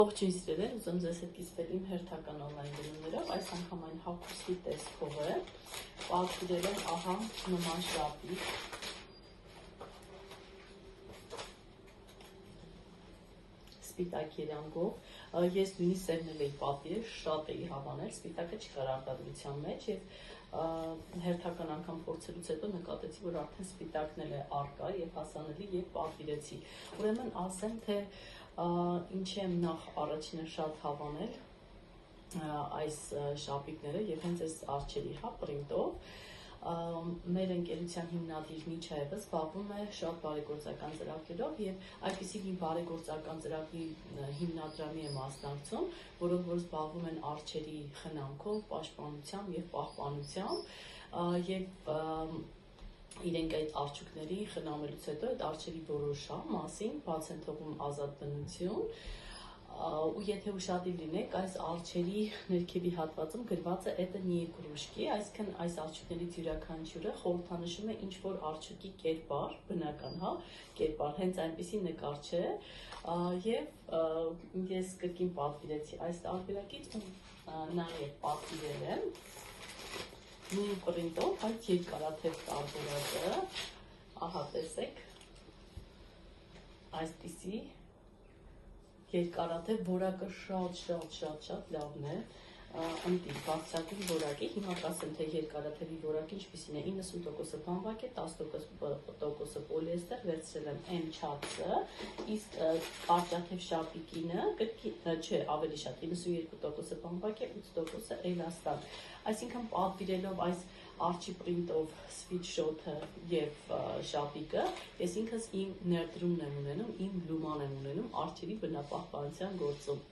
Ողջույն սիրելիներ, ուզում ձեզ հետ կիսվել իմ հերթական օնլայն գնումներով, այս անգամ այն հագուստի տեսքով է, պատվիրել եմ ահա նման շապիկ, սպիտակ երանգով, ես նույնիսկ սերնել էի պատվիրել, շատ էի հավանել, սպիտակը չկար արտադրության մեջ և հերթական անգամ փորձելուց հետո նկատեցի, որ արդեն սպիտակն էլ է առկա և հասանելի և պատվիրեցի, ուրեմն ասեմ, թե ինչ եմ նախ առաջինը շատ հավանել այս շապիկները և հենց այս արջերի պրինտով, մեր ընկերության հիմնադիր Միչայևը զբաղվում է շատ բարեգործական ծրագրերով և այդպիսի մի բարեգործական ծրագրի հիմնադրամի է մասնակցում, որոնք որ զբաղվում են արջերի խնամքով, պաշտպանությամբ և պահպանությամբ և իրենք այդ արջուկների խնամելուց հետո այդ արջերի որոշման մասին բաց են թողում ազատ բնություն ու եթե ուշադիր լինեք, այս արջերի ներքևի հատվածում գրված է «Это не игрушки», այսինքն այս արջուկներից յուրաքանչյուրը խորհրդանշում է ինչ-որ արջուկի կերպար, բնական, կերպար, հենց այնպիսի նկար չէ և ես կրկին պատվիրեցի այս տարբերակից ու նաև պատվիրել եմ նույն պրինտով, բայց երկարաթև տարբերակը, ահա տեսեք, այսպիսի երկարաթև, որակը շատ լավն է, ընտիր, բարձրագույն որակ է, հիմա կասեմ, թե երկարաթևի որակը ինչպիսին է, 90% բամբակ է, 10% պոլիեստեր, վերցրել եմ M չափսը, իսկ կարճաթև շապիկինը, չէ, ավելի շատ, 92% բամբակ է, 8% էլաստան, այսինքն պատվիրելով այս արջի պրինտով սվիթշոթը և շապիկը, ես ինքս իմ ներդրումն եմ ունենում, իմ լուման եմ ունենում արջերի բնապահպանության գործում։